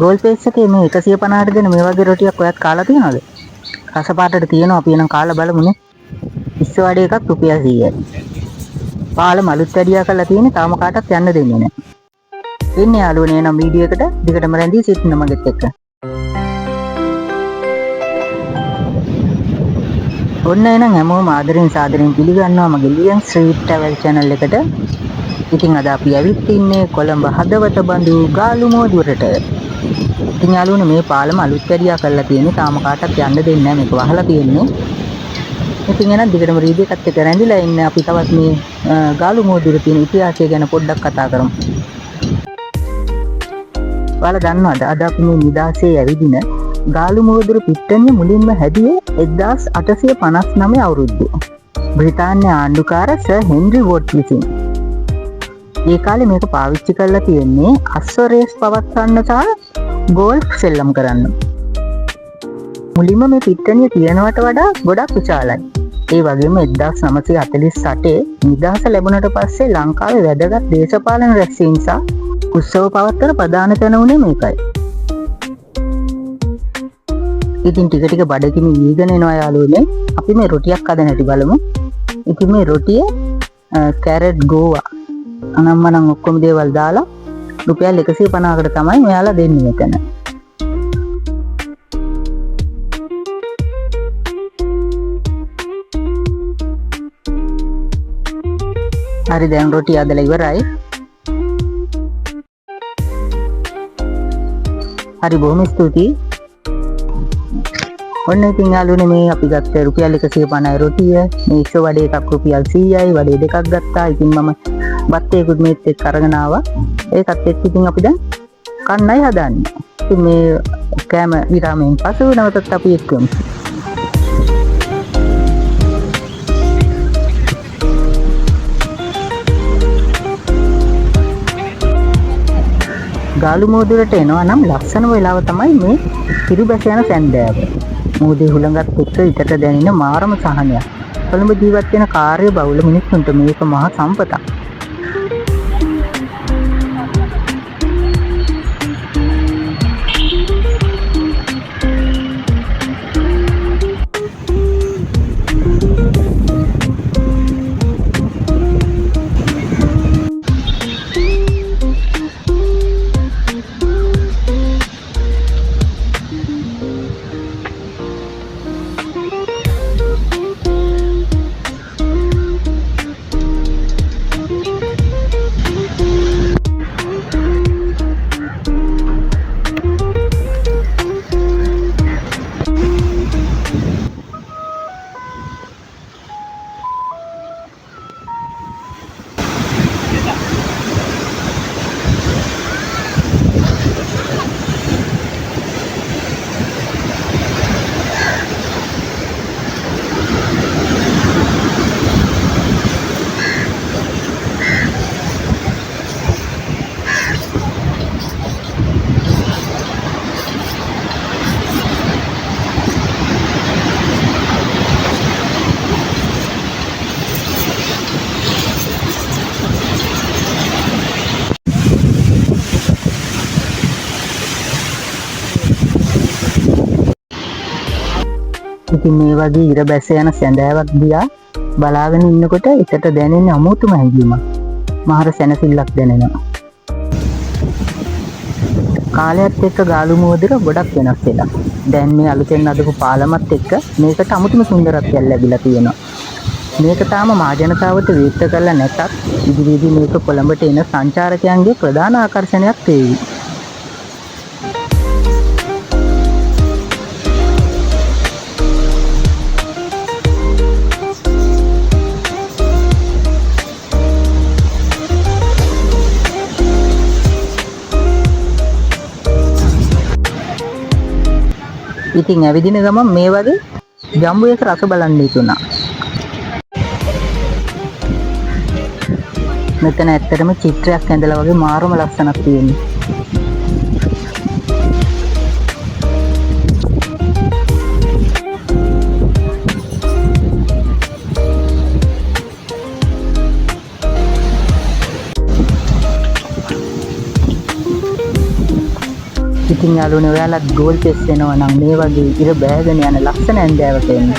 Goal pace එකේ මේ 150ට දෙන මේ වගේ රොටියක් ඔයත් කාලා තියෙනවද? රස පාටට තියෙනවා අපි එනම් කාලා බලමුනේ. ඉස්ස වඩේ එකක් රුපියල් 100යි. පාලම අලුත් වැඩියා කරලා තියෙන්නේ තාම කාටවත් යන්න දෙන්නේ නැහැ. ඉන්නේ යාළුවනේ නම් වීඩියෝ එකට දිගටම රැඳී සිටින්න මගෙත් එක්ක. ඔන්න එහෙනම් හැමෝම ආදරෙන් සාදරෙන් පිළිගන්නවා මගේ ලියන් ස්ට්‍රීට් ට්‍රැවල් channel එකට. ඉතින් අද අපි ඇවිත් ඉන්නේ කොළඹ හදවත බඳු ගාලු මෝදුවරට. ඉතින් යාළුවනේ මේ පාලම අලුත් වැඩියා කරලා තියෙන්නේ තාම කාටවත් යන්න දෙන්නේ නැහැ මේක වහලා තියෙන්නේ. ඉතින් එහෙනම් දිගටම වීඩියෝ එකත් එක්ක රැඳිලා ඉන්න අපි තවත් මේ ගාලු මෝදුවර තියෙන ඉතිහාසය ගැන පොඩ්ඩක් කතා කරමු. ඔයාලා දන්නවද අද අපි මේ නිදාසේ ඇවිදින ගාලු මෝදුවර පිට්ටනිය මුලින්ම හැදුවේ 1859 අවුරුද්දේ. බ්‍රිතාන්‍ය ආණ්ඩුකාර සර් හෙන්රි වොට් විසින්. ඒ කාලේ මේක පාවිච්චි කරලා තියෙන්නේ අස්ව රේස් පවත්වන්න සහ ගෝල්ෆ් සෙල්ලම් කරන්න. මුලින්ම මේ පිට්ටනිය තියෙනවට වඩා ගොඩක් විශාලයි. ඒ වගේම 1948 නිදහස ලැබුණට පස්සේ ලංකාවේ වැදගත් දේශපාලන රැස්වීම් සහ උත්සව පවත්වන ප්‍රධාන තැන උනේ මේකයි. ඉතින් ටික ටික බඩගිනි වීගෙන එනවා යාළුවනේ. අපි මේ රොටියක් හදන්න හැටි බලමු. ඉතින් මේ රොටිය කැරට් ගෝවා අනම්මනම් ඔක්කොම දේවල් දාලා රුපියල් 150කට තමයි මෙයාලා දෙන්නේ මෙතන. හරි දැන් රොටිය හදලා ඉවරයි. හරි බොහොම ස්තුතියි. ඔන්න ඉතින් යාළුවනේ මේ අපි ගත්ත රුපියල් 150 රොටිය මේ ඉස්ස වඩේ එකක් රුපියල් 100යි වඩේ දෙකක් ගත්තා. ඉතින් මම බත්තේකුත් මේත් එක්ක අරගෙන ආවා. ඒකත් එක්ක ඉතින් අපි දැන් කන්නයි හදන්නේ. ඉතින් මේ කෑම විරාමයෙන් පසු නැවතත් අපි එක්කමු. ගාලු මෝදුවරට එනවා නම් ලස්සන වෙලාව තමයි මේ පිරිබැස යන සැන්දෑව. මෝදේ හුළඟත් එක්ක හිතට දැනෙන මාරම සහනයක්. කොළඹ ජීවත් වෙන කාර්ය බහුල මිනිස්සුන්ට මේක මහා සම්පතක්. ඉතින් මේ වගේ ඉර බැස යන සැඳෑවක් දිහා බලාගෙන ඉන්නකොට හිතට දැනෙන අමුතුම හැඟීමක්. මහර සැනසෙල්ලක් දැනෙනවා. කාලයත් එක්ක ගාලු මෝදුවර ගොඩක් වෙනස් වෙලා. දැන් මේ අලුතෙන් අදපු පාලමත් එක්ක මේකට අමුතුම සුන්දරත්වයක් ලැබිලා තියෙනවා. මේක තාම මහජනතාවට විවෘත කරලා නැතත් ඉදිරියේදී මේක කොළඹට එන සංචාරකයන්ගේ ප්‍රධාන ආකර්ෂණයක් වේවි. ඉතින් ඇවිදින ගමන් මේ වගේ ජම්බු එක රස බලන්න හිතුණා. මෙතන ඇත්තටම චිත්‍රයක් ඇඳලා වගේ මාරම ලස්සනක් තියෙනවා. ඉතින් යාළුවනේ ඔයාලත් ගෝල් චෙස් වෙනවා නම් මේ වගේ ඉර බෑගෙන යන ලස්සන ඇන්දෑවක එන්න.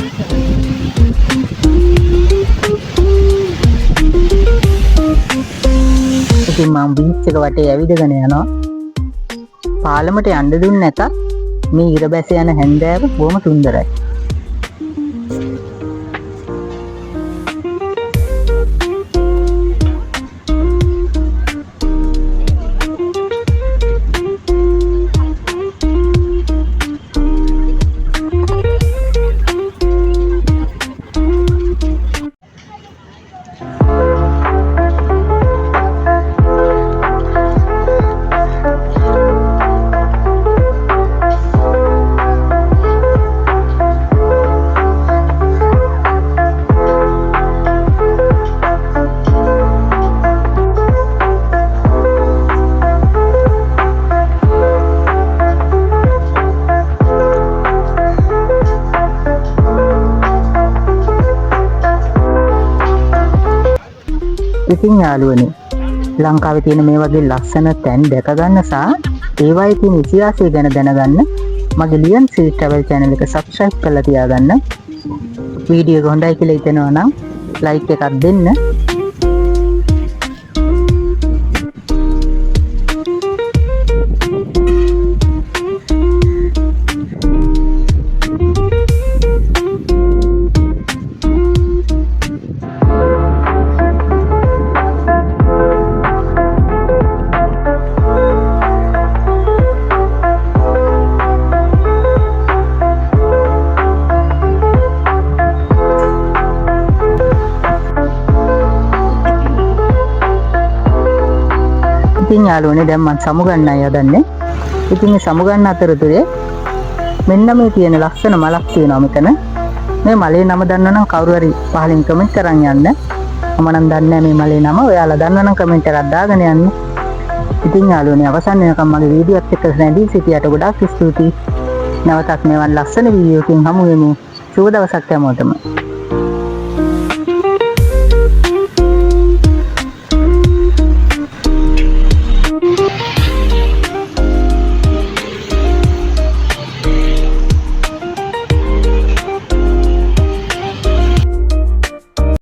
ඉතින් මම බීච් එක වටේ ඇවිදගෙන යනවා. පාලමට යන්න දුන්නේ නැතත් මේ ඉර බැස යන හැන්දෑව බොහොම සුන්දරයි. ඉතින් යාළුවනේ ලංකාවේ තියෙන මේ වගේ ලස්සන තැන් දැක ගන්න සහ ඒවායේ තියෙන ඉතිහාසය ගැන දැනගන්න මගේ ලියන් සීරීස් ට්‍රැවල් channel එක subscribe කරලා තියාගන්න. වීඩියෝ එක හොඳයි කියලා හිතෙනවා නම් like එකක් දෙන්න. ඉතින් යාළුවනේ දැන් මම සමු ගන්නයි හදන්නේ. ඉතින් මේ සමු ගන්න අතරතුරේ මෙන්න මේ තියෙන ලස්සන මලක් තියෙනවා මෙතන. මේ මලේ නම දන්නවනම් කවුරු හරි පහලින් කමෙන්ට් කරන් යන්න. මම නම් දන්නේ නැහැ මේ මලේ නම. ඔයාලා දන්නවනම් කමෙන්ට් එකක් දාගෙන යන්න. ඉතින් යාළුවනේ අවසන් වෙනකම් මගේ වීඩියෝත් එක්ක රැඳී සිටියට ගොඩාක් ස්තුතියි. නැවතත් මෙවන් ලස්සන වීඩියෝකින් හමු වෙමු. සුබ දවසක් හැමෝටම.